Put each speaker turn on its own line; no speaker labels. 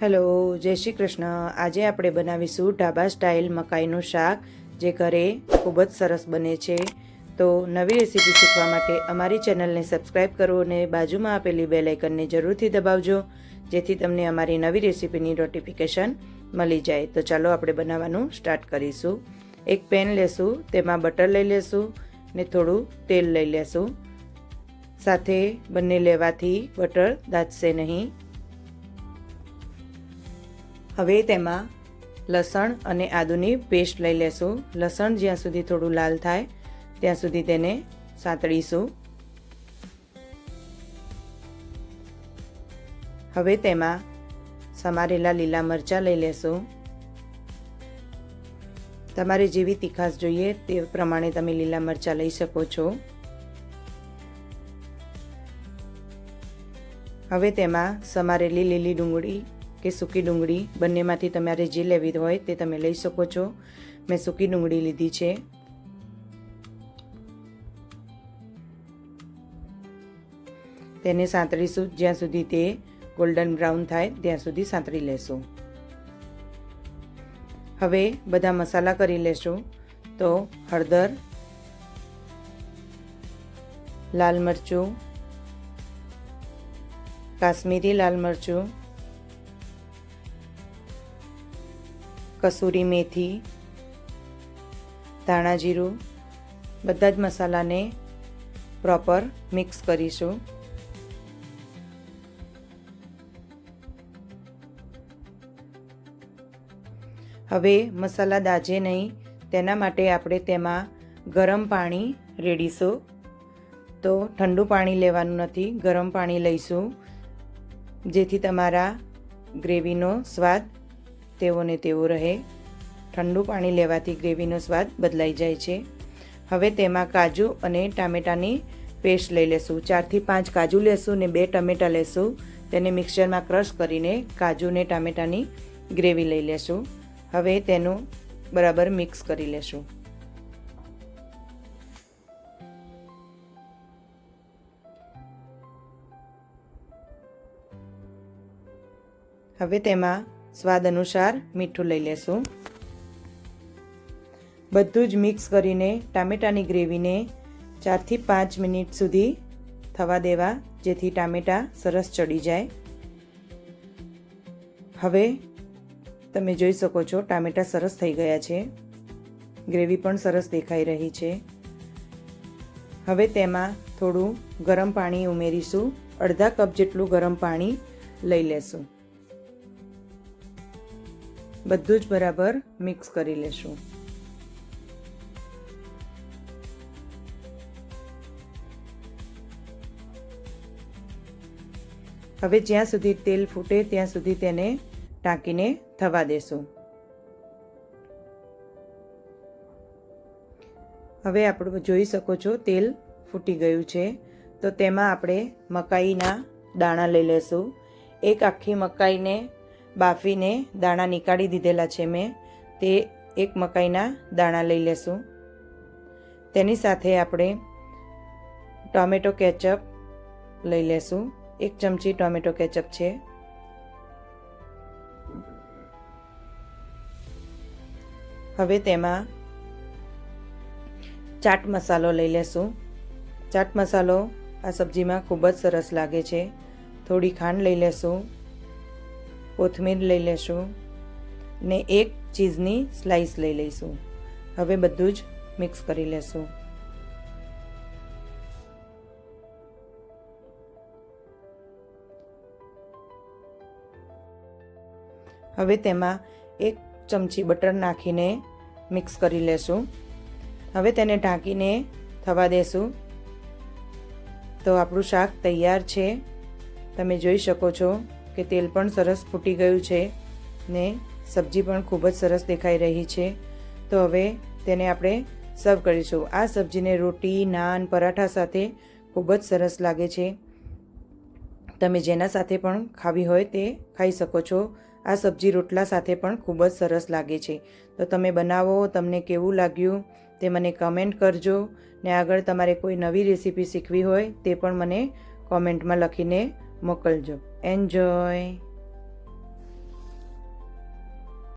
Hello, જય શ્રી કૃષ્ણ. આજે આપણે બનાવીશું ઢાબા સ્ટાઇલ મકાઈનું શાક, જે ઘરે ખૂબ જ સરસ બને છે. તો નવી રેસીપી શીખવા માટે અમારી ચેનલને સબસ્ક્રાઈબ કરો અને બાજુમાં આપેલી બેલ આઇકનને જરૂરથી દબાવજો, જેથી તમને અમારી નવી રેસીપીની નોટિફિકેશન મળી જાય. તો ચાલો આપણે બનાવવાનું સ્ટાર્ટ કરીશું. એક પેન લેશું, તેમાં બટર લઈ લેશું ને થોડું તેલ લઈ લેશું. સાથે બંને લેવાથી બટર દાઝશે નહીં. હવે તેમાં લસણ અને આદુની પેસ્ટ લઈ લેશું. લસણ જ્યાં સુધી થોડું લાલ થાય ત્યાં સુધી તેને સાંતળીશું. હવે તેમાં સમારેલા લીલા મરચાં લઈ લેશું. તમારે જેવી તીખાશ જોઈએ તે પ્રમાણે તમે લીલા મરચાં લઈ શકો છો. હવે તેમાં સમારેલી લીલી ડુંગળી કે સૂકી ડુંગળી બંનેમાંથી તમારે જે લેવી હોય તે તમે લઈ શકો છો. મેં સૂકી ડુંગળી લીધી છે. તેને સાંતળીશું જ્યાં સુધી તે ગોલ્ડન બ્રાઉન થાય ત્યાં સુધી સાંતળી લેશું. હવે બધા મસાલા કરી લેશું. તો હળદર, લાલ મરચું, કાશ્મીરી લાલ મરચું, કસૂરી મેથી, ધાણા જીરું, બધા જ મસાલાને પ્રોપર મિક્સ કરીશું. હવે મસાલા દાઝે નહીં તેના માટે આપણે તેમાં ગરમ પાણી રેડીશું. તો ઠંડુ પાણી લેવાનું નથી, ગરમ પાણી લઈશું, જેથી તમારા ગ્રેવીનો સ્વાદ તેવો ને તેવો રહે. ઠંડુ પાણી લેવાથી ગ્રેવીનો સ્વાદ બદલાઈ જાય છે. હવે તેમાં કાજુ અને ટામેટાની પેસ્ટ લઈ લેશું. 4 થી 5 કાજુ લેશું ને 2 ટામેટાં લેશું. તેને મિક્સરમાં ક્રશ કરીને કાજુ ને ટામેટાની ગ્રેવી લઈ લેશું. હવે તેનું બરાબર મિક્સ કરી લેશું. હવે તેમાં સ્વાદ અનુસાર મીઠું લઈ લેશું. બધું જ મિક્સ કરીને ટામેટાની ગ્રેવીને 4 થી 5 મિનિટ સુધી થવા દેવા, જેથી ટામેટાં સરસ ચડી જાય. હવે તમે જોઈ શકો છો ટામેટાં સરસ થઈ ગયા છે. ગ્રેવી પણ સરસ દેખાઈ રહી છે. હવે તેમાં થોડું ગરમ પાણી ઉમેરીશું. અડધા કપ જેટલું ગરમ પાણી લઈ લેશું. બધું જ બરાબર મિક્સ કરી લેશું. હવે જ્યાં સુધી તેલ ફૂટે ત્યાં સુધી તેને ઢાંકીને થવા દેશું. હવે આપણે જોઈ શકો છો તેલ ફૂટી ગયું છે. તો તેમાં આપણે મકાઈના દાણા લઈ લેશું. એક આખી મકાઈને બાફીને દાણા નીકાળી દીધેલા છે મેં. તે એક મકાઈના દાણા લઈ લેશું. તેની સાથે આપણે ટોમેટો કેચઅપ લઈ લેશું. 1 ચમચી ટોમેટો કેચઅપ છે. હવે તેમાં ચાટ મસાલો લઈ લેશું. ચાટ મસાલો આ સબ્જીમાં ખૂબ જ સરસ લાગે છે. થોડી ખાંડ લઈ લેશું, કોથમીર લઈ લેશું ને 1 ચીઝની સ્લાઈસ લઈ લઈશું. હવે બધું જ મિક્સ કરી લેશું. હવે તેમાં 1 ચમચી બટર નાખીને મિક્સ કરી લેશું. હવે તેને ઢાંકીને થવા દેશું. તો આપણું શાક તૈયાર છે. તમે જોઈ શકો છો કે તેલ પણ સરસ ફૂટી ગયું છે ને સબ્જી પણ ખૂબ જ સરસ દેખાઈ રહી છે. તો હવે તેને આપણે સર્વ કરીશું. આ સબ્જીને રોટી, નાન, પરાઠા સાથે ખૂબ જ સરસ લાગે છે. તમે જેના સાથે પણ ખાવી હોય તે ખાઈ શકો છો. આ સબ્જી રોટલા સાથે પણ ખૂબ જ સરસ લાગે છે. તો તમે બનાવો, તમને કેવું લાગ્યું તે મને કમેન્ટ કરજો ને આગળ તમારે કોઈ નવી રેસીપી શીખવી હોય તે પણ મને કોમેન્ટમાં લખીને મોકલજો. એન્જોય.